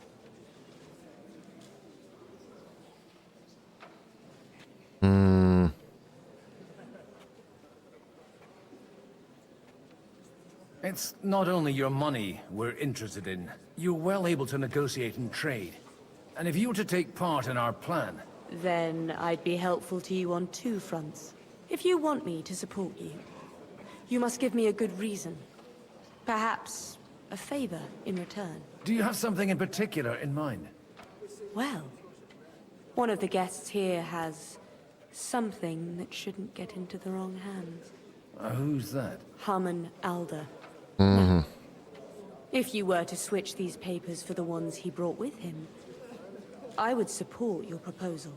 It's not only your money we're interested in. You're well able to negotiate and trade. And if you were to take part in our plan... Then I'd be helpful to you on two fronts. If you want me to support you, you must give me a good reason. Perhaps a favor in return. Do you have something in particular in mind? Well, one of the guests here has something that shouldn't get into the wrong hands. Who's that? Ghamana Aдлера. Угу. If you were to switch these papers for the ones he brought with him, I would support your proposal.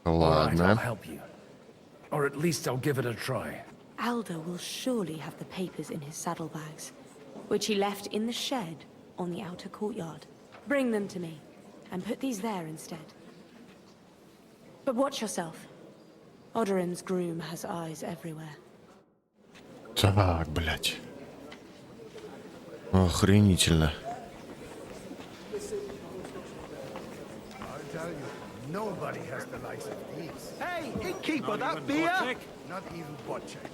Alright, I'll help you. Or at least I'll give it a try. Alder will surely have the papers in his saddlebags, which he left in the shed on the outer courtyard. Bring them to me, and put these there instead. But watch yourself. Odorin's groom has eyes everywhere. Так, блядь. Охренительно. Nobody has the likes of these. Hey, innkeeper, that beer? Not even Boceka.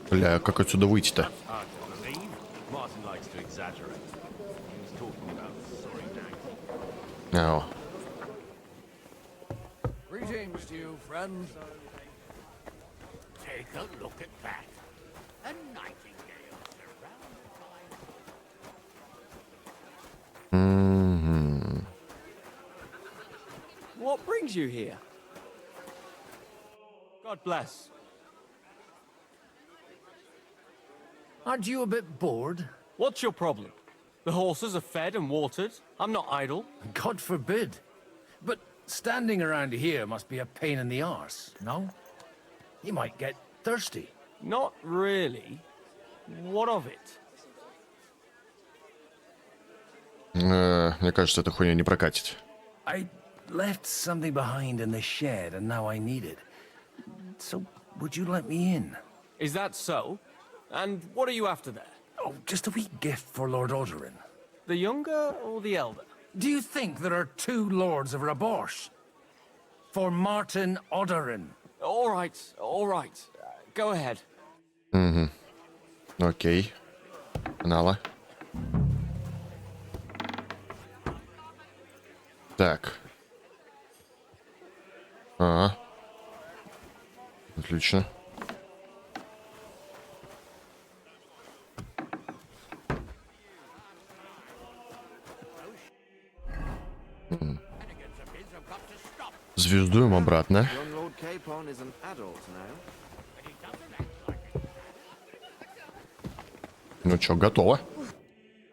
Бля, как отсюда выйти-то? Martin likes to exaggerate. He was talking about sorry nag. Ау. Greetings to you, friends. Take a look at that. A nightingale surrounded by... Мгм. What brings you here? God bless. Aren't you a bit bored? What's your problem? The horses are fed and watered. I'm not idle. God forbid. But standing around here must be a pain in the arse, no? You might get thirsty. Not really. What of it? Мне кажется, эта хуйня не прокатит. I left something behind in the shed and now I need it. So, would you let me in? Is that so? And what are you after there? Oh, just a wee gift for Lord Odorin. The younger or the elder? Do you think there are two lords of Raborsh? For Martin Odorin. All right, all right. Go ahead. Угу. Окей. Нала. Так. Ага. Отлично. Звездуем обратно. Ну чё, готово?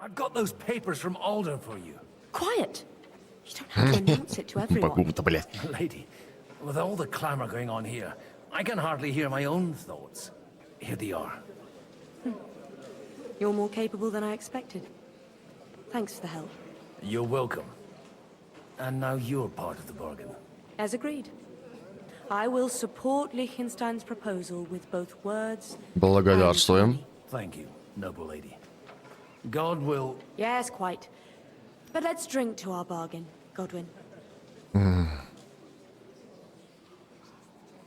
I've got those papers from Alder for you. Quiet! You don't have to announce it to everyone. Погуб-то, блядь. Lady, with all the clamor going on here, I can hardly hear my own thoughts. Here they are. You're more capable than I expected. Thanks for the help. You're welcome. And now you're part of the bargain. As agreed. I will support Lichtenstein's proposal with both words. Благодарствуем. Thank you, noble lady. God will... Yes, quite. But let's drink to our bargain, Godwin.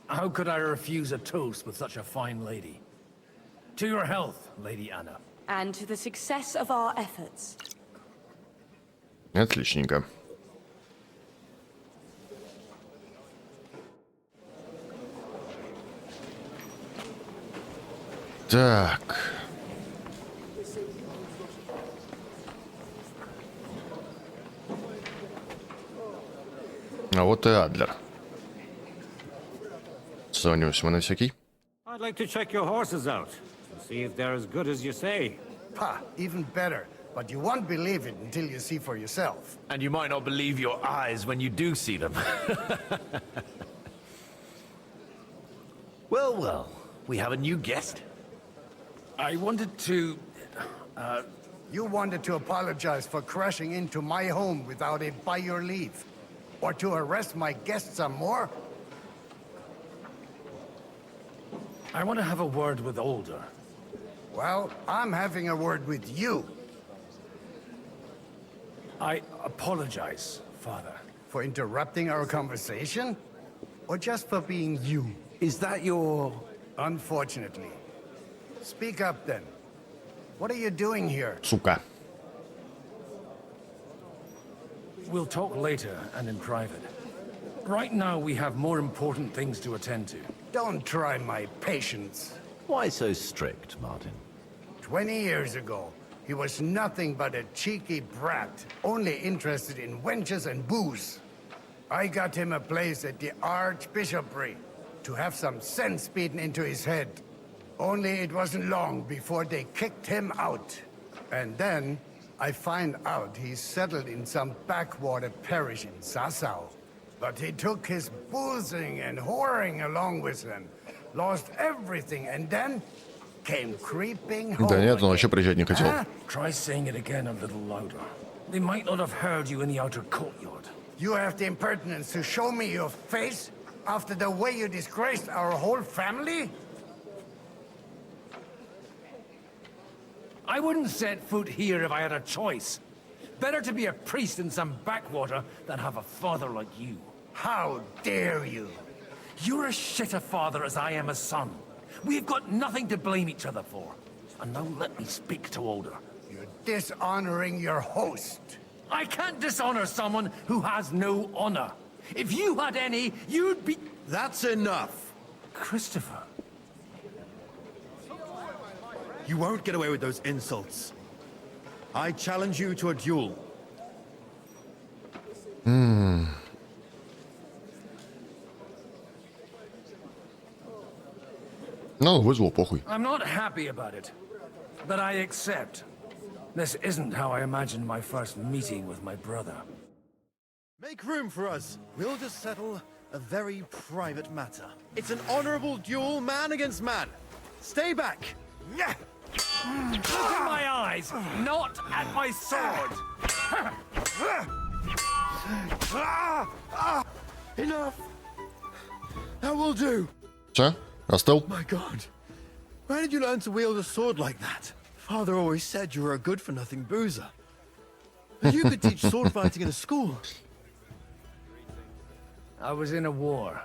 How could I refuse a toast with such a fine lady? To your health, Lady Anna. And to the success of our efforts. Отличненько. Так. А вот и Адлер. Созвонимся мы на всякий. I'd like to check your horses out and see if they're as good as you say. Ha, even better. But you won't believe it until you see for yourself. And you might not believe your eyes when you do see them. Well, well, we have a new guest. I wanted to... You wanted to apologize for crashing into my home without it by your leave. Or to arrest my guests some more? I want to have a word with Alder. Well, I'm having a word with you. I apologize, Father. For interrupting our conversation? Or just for being you? Is that your... Unfortunately. Speak up then. What are you doing here? Сука. We'll talk later and in private. Right now we have more important things to attend to. Don't try my patience. Why so strict, Martin? 20 years ago, He was nothing but a cheeky brat, only interested in wenches and booze. I got him a place at the Archbishopric to have some sense beaten into his head. Only it wasn't long before they kicked him out. And then I find out he's settled in some backwater parish in Sassau. But he took his boozing and whoring along with him, lost everything, and then came creeping home. Да нет, он вообще приезжать не хотел. Try saying it again a little louder. They might not have heard you in the outer courtyard. You have the impertinence to show me your face after the way you disgraced our whole family? I wouldn't set foot here if I had a choice. Better to be a priest in some backwater than have a father like you. How dare you? You're as shit a father as I am a son. We've got nothing to blame each other for. And now let me speak to Older. You're dishonoring your host. I can't dishonor someone who has no honor. If you had any, you'd be... That's enough. Christopher. You won't get away with those insults. I challenge you to a duel. Ну, вызвал, похуй. I'm not happy about it, but I accept. This isn't how I imagined my first meeting with my brother. Make room for us. We'll just settle a very private matter. It's an honorable duel, man against man. Stay back. Look at my eyes, not at my sword. Enough. That will do. Че? Остыл? My God. Where did you learn to wield a sword like that? Father always said you were a good-for-nothing boozer. But you could teach sword fighting in a school. I was in a war,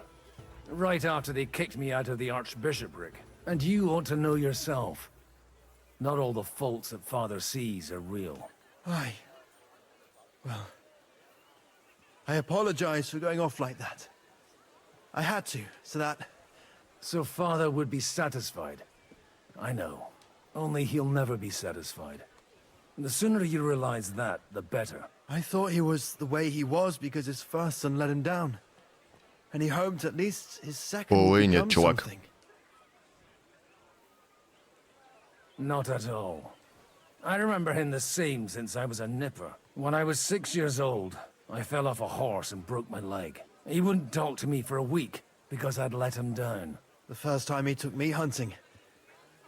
right after they kicked me out of the Archbishopric. And you ought to know yourself. Not all the faults that Father sees are real. Aye. Well, I apologize for going off like that. I had to, so that... So Father would be satisfied. I know. Only he'll never be satisfied. The sooner you realize that, the better. I thought he was the way he was because his first son let him down. And he hoped at least his second would become something. Not at all. I remember him the same since I was a nipper. When I was 6 years old, I fell off a horse and broke my leg. He wouldn't talk to me for a week because I'd let him down. The first time he took me hunting,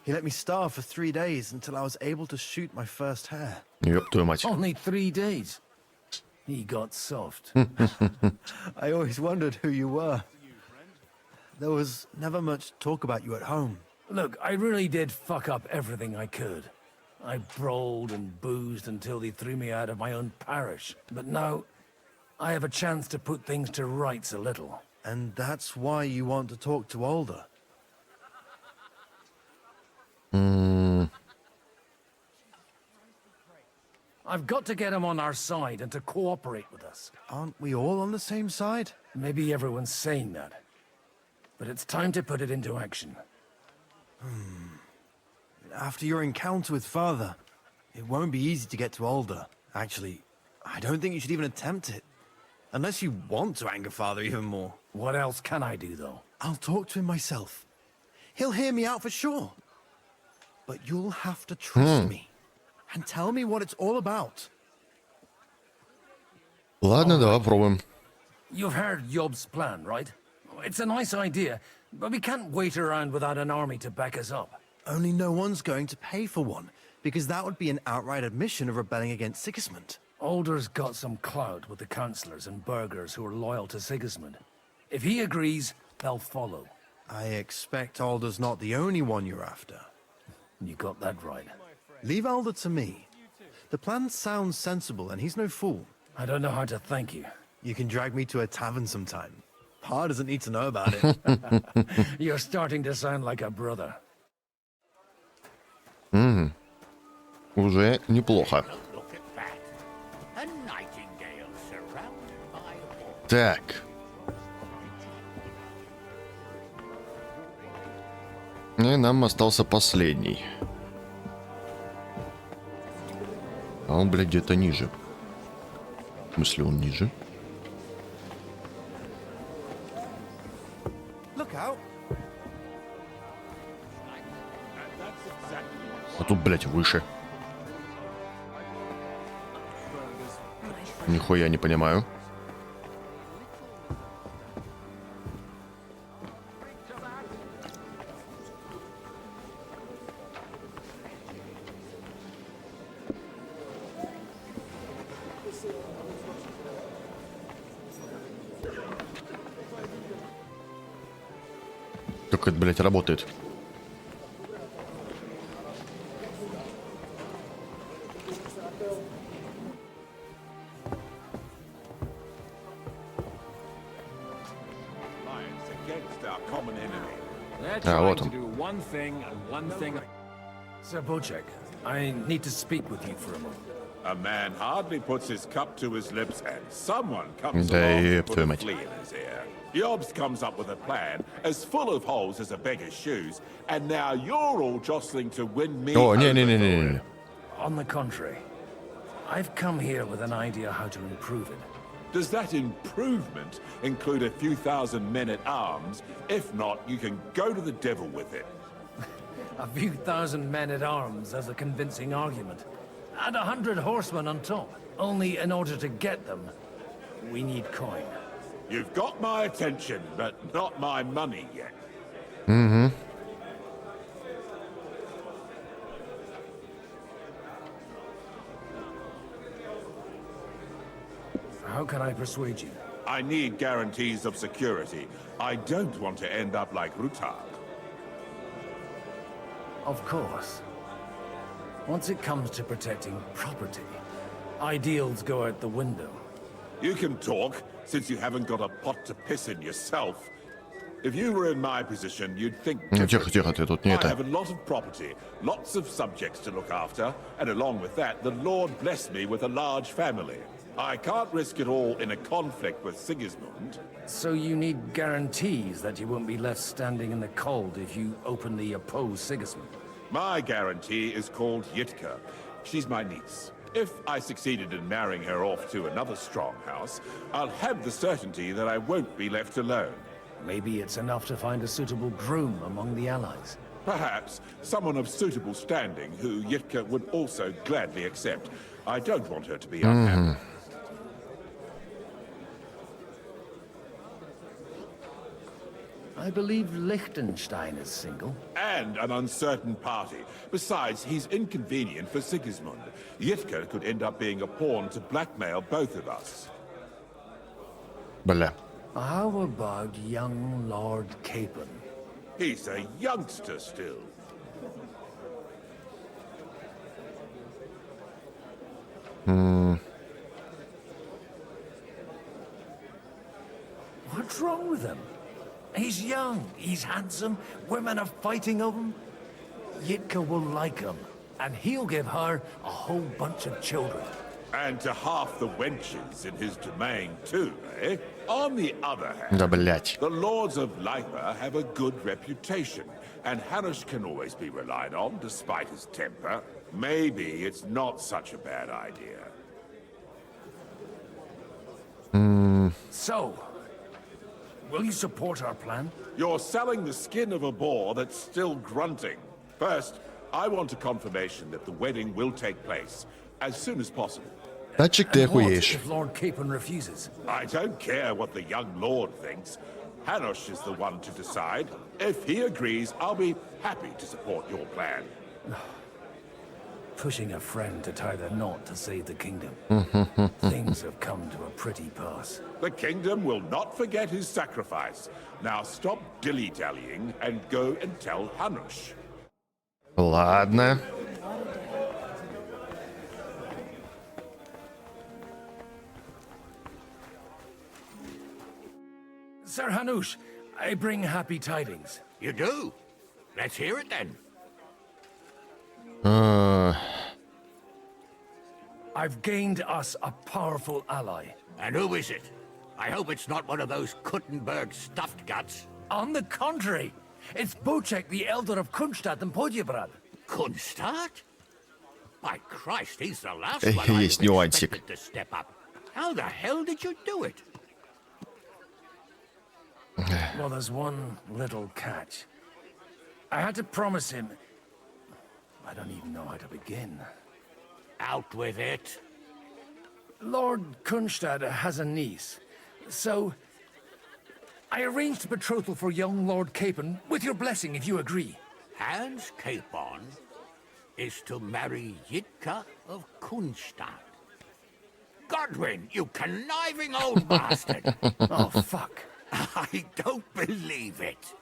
he let me starve for 3 days until I was able to shoot my first hare. Ёб твою мать. Only 3 days. He got soft. I always wondered who you were. There was never much talk about you at home. Look, I really did fuck up everything I could. I brawled and boozed until they threw me out of my own parish. But now, I have a chance to put things to rights a little. And that's why you want to talk to Older. I've got to get him on our side and to cooperate with us. Aren't we all on the same side? Maybe everyone's saying that. But it's time to put it into action. After your encounter with Father, it won't be easy to get to Older. Actually, I don't think you should even attempt it. Unless you want to anger Father even more. What else can I do, though? I'll talk to him myself. He'll hear me out for sure. But you'll have to trust me. And tell me what it's all about. Ладно, давай попробуем. You've heard Yob's plan, right? It's a nice idea, but we can't wait around without an army to back us up. Only no one's going to pay for one, because that would be an outright admission of rebelling against Sigismund. Alder's got some clout with the councillors and burghers who are loyal to Sigismund. If he agrees, they'll follow. I expect Alder's not the only one you're after. You got that right. Leave Alder to me. The plan sounds sensible, and he's no fool. I don't know how to thank you. You can drag me to a tavern sometime. Pa doesn't need to know about it. You're starting to sound like a brother. Уже неплохо. Так. И нам остался последний. А он, блядь, где-то ниже. В смысле, он ниже? А тут, блядь, выше. Нихуя не понимаю. Как это, блядь, работает? А, вот он. Sir Boceka, I need to speak with you for a moment. A man hardly puts his cup to his lips and someone comes Да along еб and puts твою a мать. flea in his ear. Yobs comes up with a plan as full of holes as a beggar's shoes, and now you're all jostling to win me О, over не-не-не-не. On the contrary, I've come here with an idea how to improve it. Does that improvement include a few thousand men at arms? If not, you can go to the devil with it. A few thousand men at arms as a convincing argument. And 100 horsemen on top. Only in order to get them, we need coin. You've got my attention, but not my money yet. Mm-hmm. How can I persuade you? I need guarantees of security. I don't want to end up like Rutar. Of course. Once it comes to protecting property, ideals go out the window. You can talk, since you haven't got a pot to piss in yourself. If you were in my position, you'd think Тихо, тихо, ты тут не I это. have a lot of property, lots of subjects to look after, and along with that, the Lord blessed me with a large family. I can't risk it all in a conflict with Sigismund. So you need guarantees that you won't be left standing in the cold if you openly oppose Sigismund. My guarantee is called Yitka. She's my niece. If I succeeded in marrying her off to another strong house, I'll have the certainty that I won't be left alone. Maybe it's enough to find a suitable groom among the allies. Perhaps someone of suitable standing who Yitka would also gladly accept. I don't want her to be unhappy. I believe Lichtenstein is single. And an uncertain party. Besides, he's inconvenient for Sigismund. Yitka could end up being a pawn to blackmail both of us. Бля. How about young Lord Capon? He's a youngster still. What's wrong with him? He's young, he's handsome, women are fighting over him. Yitka will like him, and he'll give her a whole bunch of children. And to half the wenches in his domain too, eh? On the other hand, Да, блять. the lords of Leipa have a good reputation, and Hanush can always be relied on despite his temper. Maybe it's not such a bad idea. So, will you support our plan? You're selling the skin of a boar that's still grunting. First, I want a confirmation that the wedding will take place as soon as possible. Датчик, ты And what охуеешь. if Lord Capon refuses? I don't care what the young lord thinks. Hanush is the one to decide. If he agrees, I'll be happy to support your plan. Pushing a friend to tie the knot to save the kingdom. Things have come to a pretty pass. The kingdom will not forget his sacrifice. Now stop dilly-dallying and go and tell Hanush. Ладно. Sir Hanush, I bring happy tidings. You do? Let's hear it then. I've gained us a powerful ally. And who is it? I hope it's not one of those Kuttenberg stuffed guts. On the contrary, it's Bocek, the elder of Kунштата and Podjebrad. Kунштát? By Christ, he's the last one I Есть нюансик. expected to step up. How the hell did you do it? Well, there's one little catch. I had to promise him... I don't even know how to begin. Out with it. Lord Kунштата has a niece, so... I arranged a betrothal for young Lord Capon, with your blessing if you agree. Hans Capon is to marry Yitka of Kунштát. Godwin, you conniving old bastard! Oh, fuck. I don't believe it.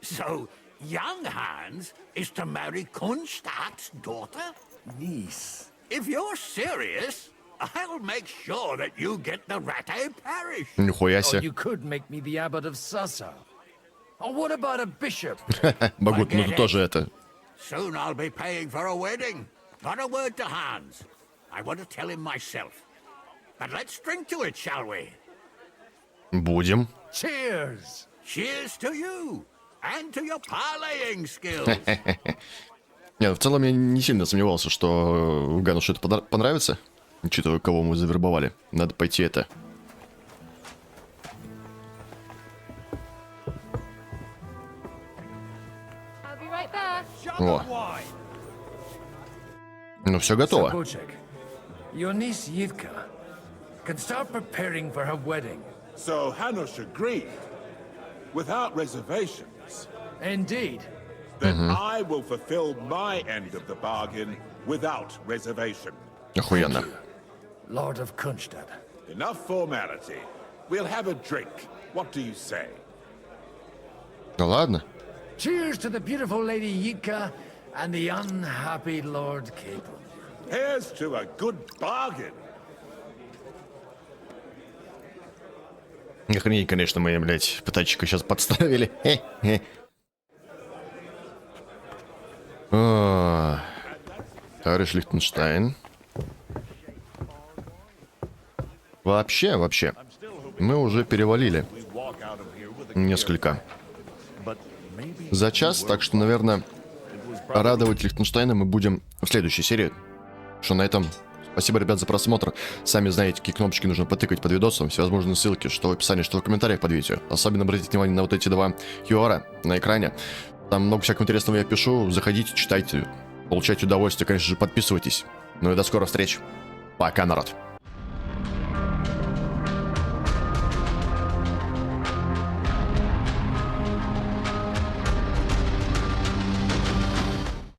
So, young Hans is to marry Kунштát's daughter? Niece. If you're serious, I'll make sure that you get the Rattay parish. Нихуя Or себе. you could make me the abbot of Sasa. Or what about a bishop? Могу, ну ты тоже это. Soon I'll be paying for a wedding. Not a word to Hans. I want to tell him myself. But let's drink to it, shall we? Будем. Cheers! Cheers to you! And to your parlaying skills! Не, в целом я не сильно сомневался, что Ганушу это понравится, учитывая, кого мы завербовали. Надо пойти это... О. Ну все готово. Boceka, your niece Yitka can start preparing for her wedding. So Hanush agreed, without reservations. Indeed. Then I will fulfill my end of the bargain without reservation. Охуенно. Lord of Kунштát. Enough formality. We'll have a drink. What do you say? Да ладно. Cheers to the beautiful Lady Yitka and the unhappy Lord Capon. Here's to a good bargain. Охренеть, конечно, мы, блядь, пытачика сейчас подставили. Товарищ Лихтенштейн. Вообще, мы уже перевалили несколько за час, так что, наверное, радовать Лихтенштейна мы будем в следующей серии. Что на этом... Спасибо, ребят, за просмотр. Сами знаете, какие кнопочки нужно потыкать под видосом. Всевозможные ссылки, что в описании, что в комментариях под видео. Особенно обратите внимание на вот эти два QR на экране. Там много всякого интересного я пишу. Заходите, читайте, получайте удовольствие, конечно же, подписывайтесь. Ну и до скорых встреч. Пока, народ.